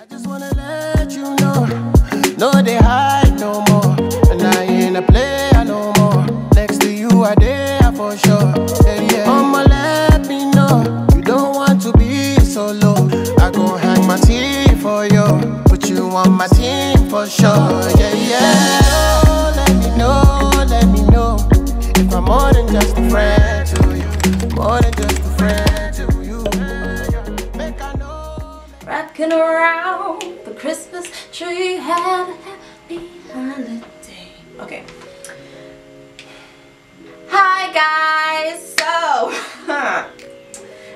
I just wanna let you know, no they hide no more, and I ain't a player no more. Next to you I there for sure. Yeah, yeah. Mama let me know you don't want to be solo. I gon' hang my teeth for you, put you on my team for sure. Yeah, yeah. Let me know if I'm more than just a friend to you, more than just a friend to you. Make I know. Rocking around the Christmas tree, have a happy holiday. Okay. Hi guys. So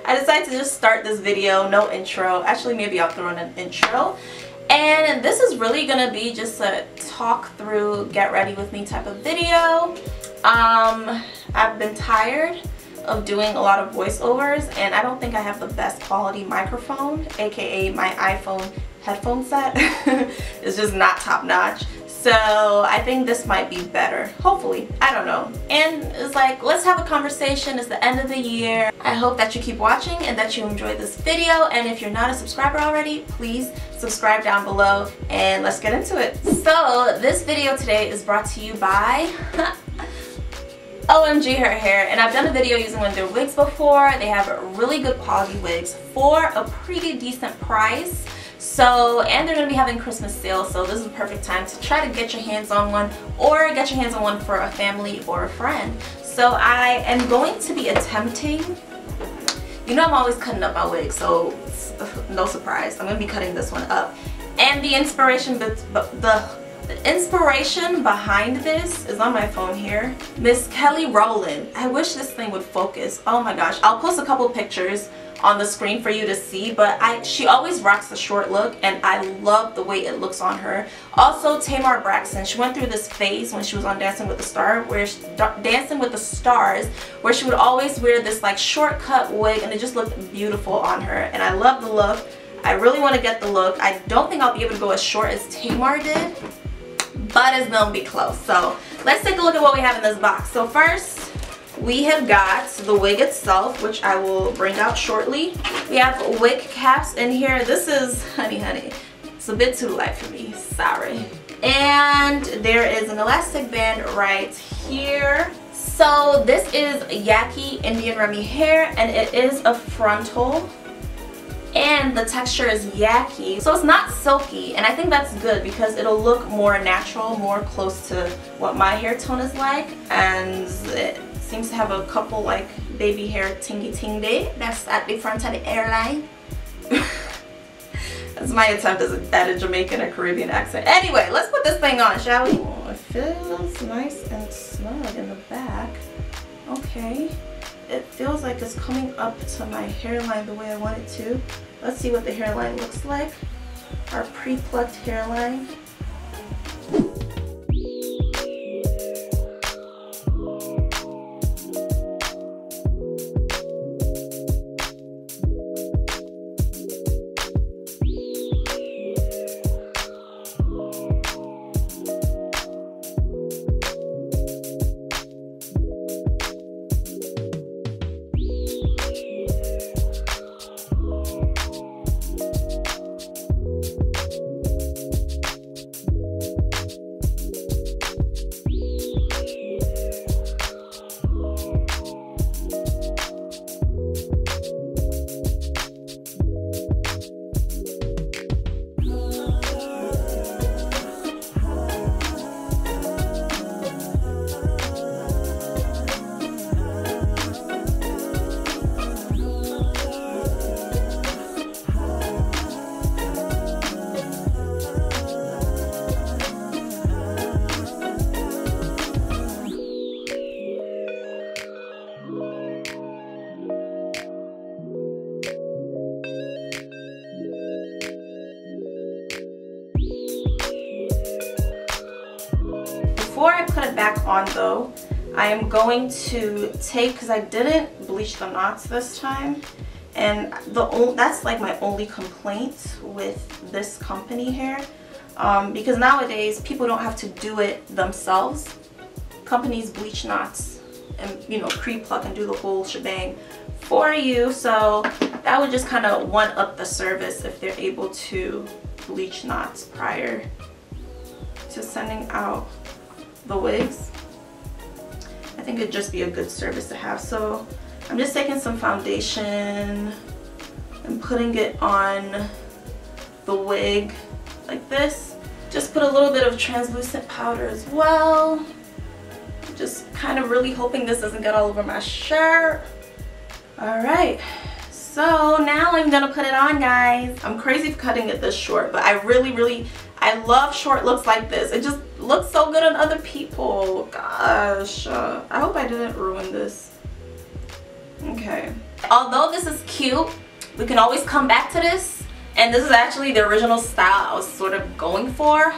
I decided to just start this video, no intro. Actually, maybe I'll throw in an intro. And this is really gonna be just a talk through, get ready with me type of video. I've been tired of doing a lot of voiceovers, and I don't think I have the best quality microphone, aka my iPhone headphone set. It's just not top notch. So I think this might be better, hopefully, I don't know. And it's like, let's have a conversation. It's the end of the year. I hope that you keep watching and that you enjoyed this video. And if you're not a subscriber already, please subscribe down below and let's get into it. So this video today is brought to you by OMG Her Hair, and I've done a video using one of their wigs before. They have really good quality wigs for a pretty decent price. So, and they're going to be having Christmas sales, so this is the perfect time to try to get your hands on one, or get your hands on one for a family or a friend. So I am going to be attempting, you know I'm always cutting up my wigs, so no surprise, I'm going to be cutting this one up. And the inspiration, the inspiration behind this is on my phone here. Miss Kelly Rowland. I wish this thing would focus. Oh my gosh. I'll post a couple pictures on the screen for you to see, but she always rocks the short look, and I love the way it looks on her. Also, Tamar Braxton, she went through this phase when she was on Dancing with the Stars, where she would always wear this like shortcut wig, and it just looked beautiful on her, and I love the look. I really want to get the look. I don't think I'll be able to go as short as Tamar did, but it's gonna be close. So let's take a look at what we have in this box. So first, we have got the wig itself, which I will bring out shortly. We have wig caps in here. This is, honey, it's a bit too light for me, sorry. And there is an elastic band right here. So this is Yaki Indian Remy hair, and it is a frontal. And the texture is Yaki, so it's not silky, and I think that's good because it'll look more natural, more close to what my hair tone is like, and it seems to have a couple like baby hair tingy. That's at the front of the hairline. That's my attempt at a Jamaican or Caribbean accent. Anyway, let's put this thing on, shall we? Oh, it feels nice and snug in the back. Okay. It feels like it's coming up to my hairline the way I want it to. Let's see what the hairline looks like. Our pre-plucked hairline. Before I put it back on though, I am going to take, because I didn't bleach the knots this time, and that's like my only complaint with this company here, because nowadays people don't have to do it themselves. Companies bleach knots and, you know, pre-pluck and do the whole shebang for you. So that would just kind of one up the service if they're able to bleach knots prior to sending out the wigs. I think it'd just be a good service to have. So I'm just taking some foundation and putting it on the wig like this. Just put a little bit of translucent powder as well. Just kind of really hoping this doesn't get all over my shirt. Alright, so now I'm gonna put it on, guys. I'm crazy for cutting it this short, but I love short looks like this. It just looks so good on other people. Gosh, I hope I didn't ruin this. Okay. Although this is cute, we can always come back to this. And this is actually the original style I was sort of going for.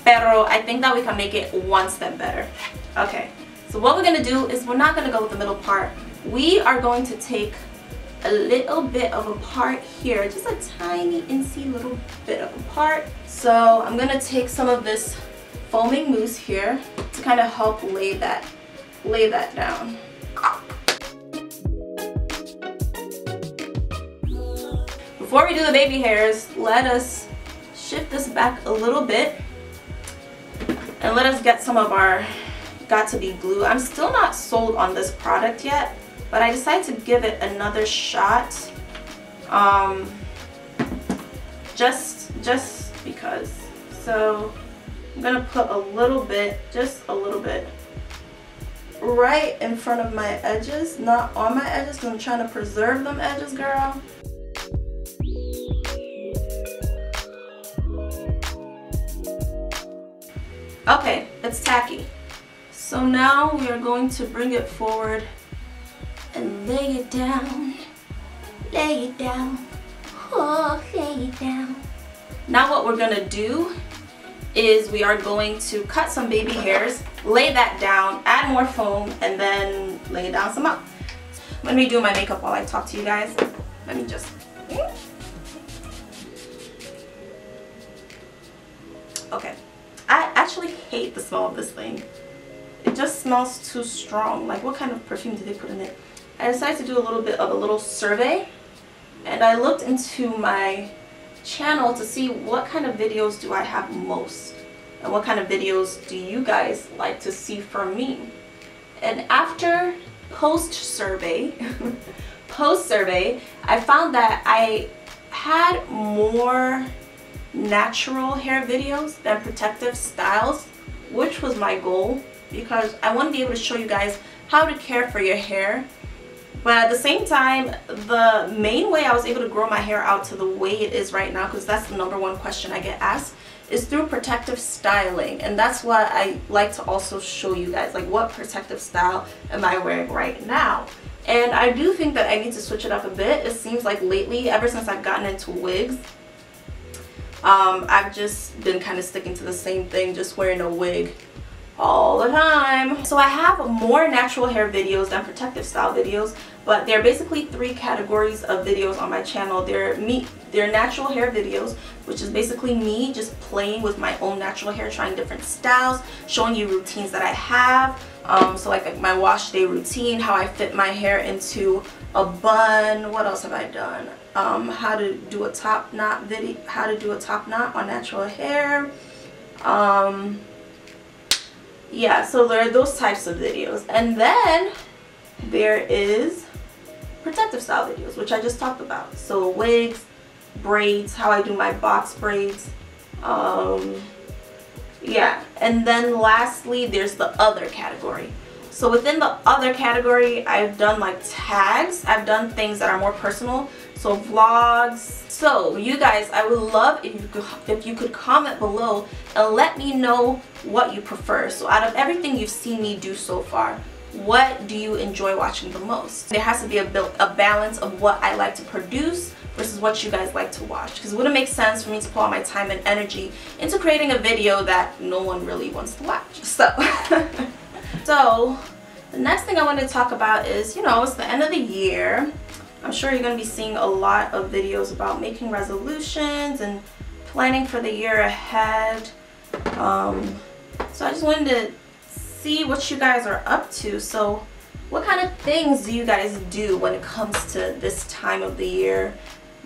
Pero I think that we can make it one step better. Okay, so what we're gonna do is we're not gonna go with the middle part. We are going to take a little bit of a part here, just a tiny insy little bit of a part. So I'm gonna take some of this foaming mousse here to kind of help lay that down. Before we do the baby hairs, let us shift this back a little bit and let us get some of our Got To Be glue. I'm still not sold on this product yet, but I decided to give it another shot, just because. So I'm gonna put a little bit, just a little bit, right in front of my edges, not on my edges, because I'm trying to preserve them edges, girl. Okay, it's tacky. So now we are going to bring it forward and lay it down. Lay it down. Oh, lay it down. Now what we're gonna do is we are going to cut some baby hairs, lay that down, add more foam, and then lay down some up. Let me do my makeup while I talk to you guys. Let me just... Okay. I actually hate the smell of this thing. It just smells too strong. Like, what kind of perfume did they put in it? I decided to do a little bit of a little survey, and I looked into my channel to see what kind of videos do I have most, and what kind of videos do you guys like to see from me. And after post-survey, I found that I had more natural hair videos than protective styles, which was my goal, because I want to be able to show you guys how to care for your hair. But at the same time, the main way I was able to grow my hair out to the way it is right now, because that's the #1 question I get asked, is through protective styling. And that's what I like to also show you guys, like, what protective style am I wearing right now. And I do think that I need to switch it up a bit. It seems like lately, ever since I've gotten into wigs, I've just been kind of sticking to the same thing, just wearing a wig all the time. So I have more natural hair videos than protective style videos, but there are basically 3 categories of videos on my channel. They're natural hair videos, which is basically me just playing with my own natural hair, trying different styles, showing you routines that I have. So like my wash day routine, how I fit my hair into a bun. What else have I done? How to do a top knot video, how to do a top knot on natural hair. Yeah, so there are those types of videos. And then there is protective style videos, which I just talked about. So wigs, braids, how I do my box braids. Yeah, and then lastly there's the other category. So within the other category, I've done like tags, I've done things that are more personal, so vlogs. So you guys, I would love if you could comment below and let me know what you prefer. So out of everything you've seen me do so far, what do you enjoy watching the most? There has to be a balance of what I like to produce versus what you guys like to watch, because it wouldn't make sense for me to put all my time and energy into creating a video that no one really wants to watch. So so the next thing I want to talk about is, you know, it's the end of the year. I'm sure you're going to be seeing a lot of videos about making resolutions and planning for the year ahead. So I just wanted to see what you guys are up to. So what kind of things do you guys do when it comes to this time of the year,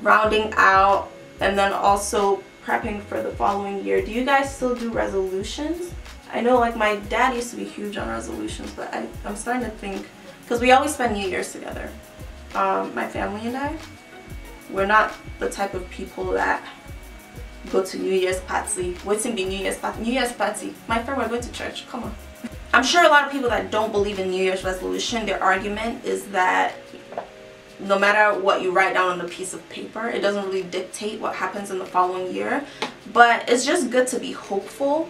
rounding out and then also prepping for the following year? Do you guys still do resolutions? I know like my dad used to be huge on resolutions, but I'm starting to think, because we always spend New Year's together, my family and I. We're not the type of people that go to New Year's party. What's in the New Year's party? New Year's party. My friend, we're going to church. Come on. I'm sure a lot of people that don't believe in New Year's resolution, their argument is that no matter what you write down on a piece of paper, it doesn't really dictate what happens in the following year. But it's just good to be hopeful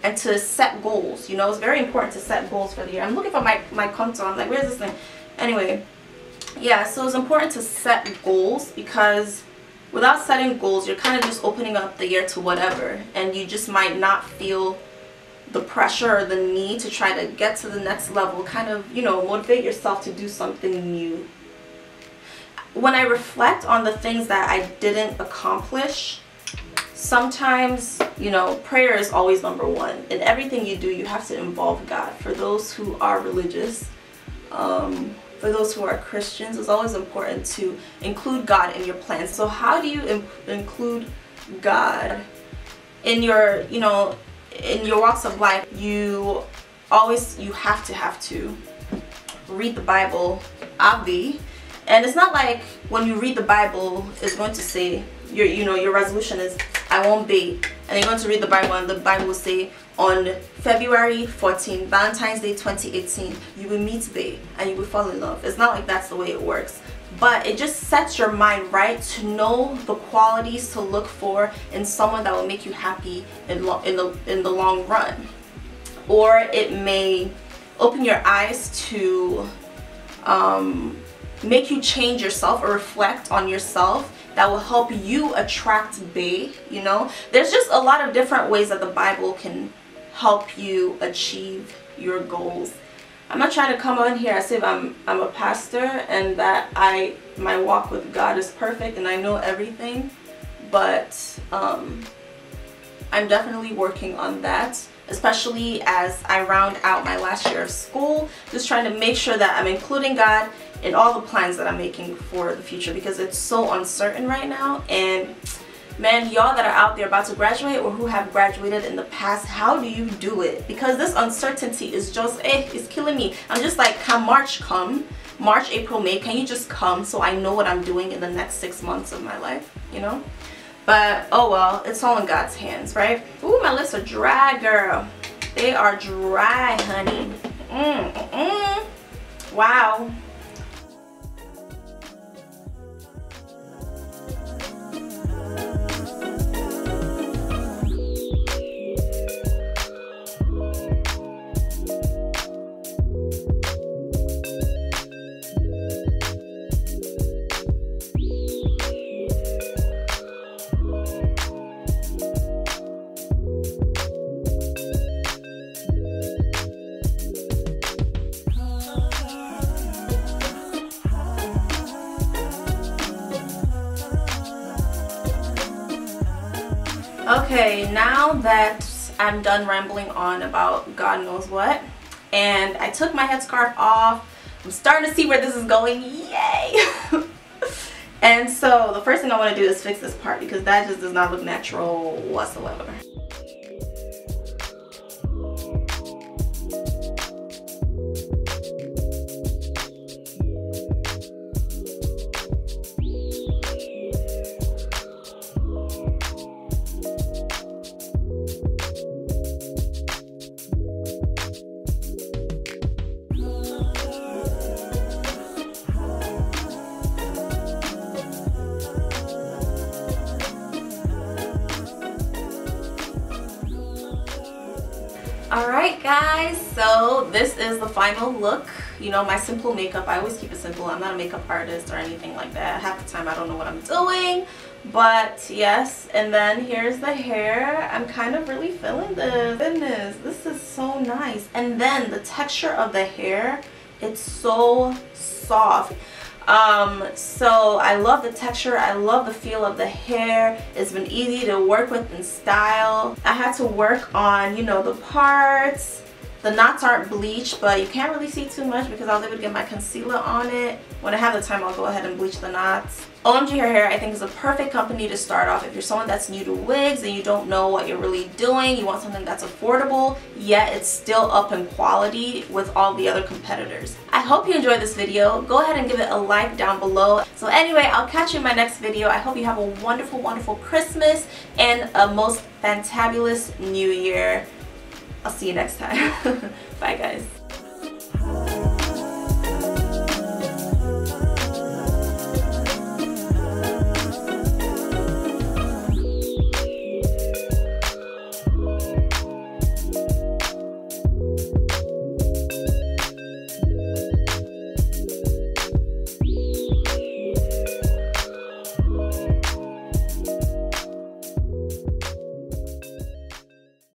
and to set goals. You know, it's very important to set goals for the year. I'm looking for my contour. I'm like, where's this thing? Anyway, yeah, so it's important to set goals, because without setting goals, you're kind of just opening up the year to whatever, and you just might not feel the pressure or the need to try to get to the next level, kind of, you know, motivate yourself to do something new. When I reflect on the things that I didn't accomplish, sometimes, you know, prayer is always number one. In everything you do, you have to involve God. For those who are religious, for those who are Christians, it's always important to include God in your plans. So how do you include God in your, you know, in your walks of life? You have to read the Bible, obvi. And it's not like when you read the Bible, it's going to say, your resolution is, I won't bake. And you're going to read the Bible, and the Bible will say, on February 14, Valentine's Day 2018, you will meet babe and you will fall in love. It's not like that's the way it works. But it just sets your mind right to know the qualities to look for in someone that will make you happy in the long run. Or it may open your eyes to make you change yourself or reflect on yourself that will help you attract bae, you know. There's just a lot of different ways that the Bible can help you achieve your goals. I'm not trying to come on here as if I'm a pastor and that my walk with God is perfect and I know everything, but I'm definitely working on that, especially as I round out my last year of school, just trying to make sure that I'm including God in all the plans that I'm making for the future, because it's so uncertain right now. And man, y'all that are out there about to graduate or who have graduated in the past, how do you do it? Because this uncertainty is just, it's killing me. I'm just like, can March come? March, April, May, can you just come so I know what I'm doing in the next 6 months of my life, you know? But, oh well, it's all in God's hands, right? Ooh, my lips are dry, girl. They are dry, honey. Wow. Okay, now that I'm done rambling on about God knows what, and I took my headscarf off, I'm starting to see where this is going, yay! And so the first thing I want to do is fix this part, because that just does not look natural whatsoever. Alright guys, so this is the final look. You know, my simple makeup, I always keep it simple. I'm not a makeup artist or anything like that. Half the time I don't know what I'm doing. But yes, and then here's the hair. I'm kind of really feeling this. Goodness, this is so nice. And then the texture of the hair, it's so soft. So I love the texture, I love the feel of the hair. It's been easy to work with and style. I had to work on, you know, the parts The knots aren't bleached, but you can't really see too much because I was able to get my concealer on it. When I have the time, I'll go ahead and bleach the knots. OMG Hair I think is a perfect company to start off if you're someone that's new to wigs and you don't know what you're really doing. You want something that's affordable, yet it's still up in quality with all the other competitors. I hope you enjoyed this video. Go ahead and give it a like down below. So anyway, I'll catch you in my next video. I hope you have a wonderful, wonderful Christmas and a most fantabulous New Year. I'll see you next time. Bye guys.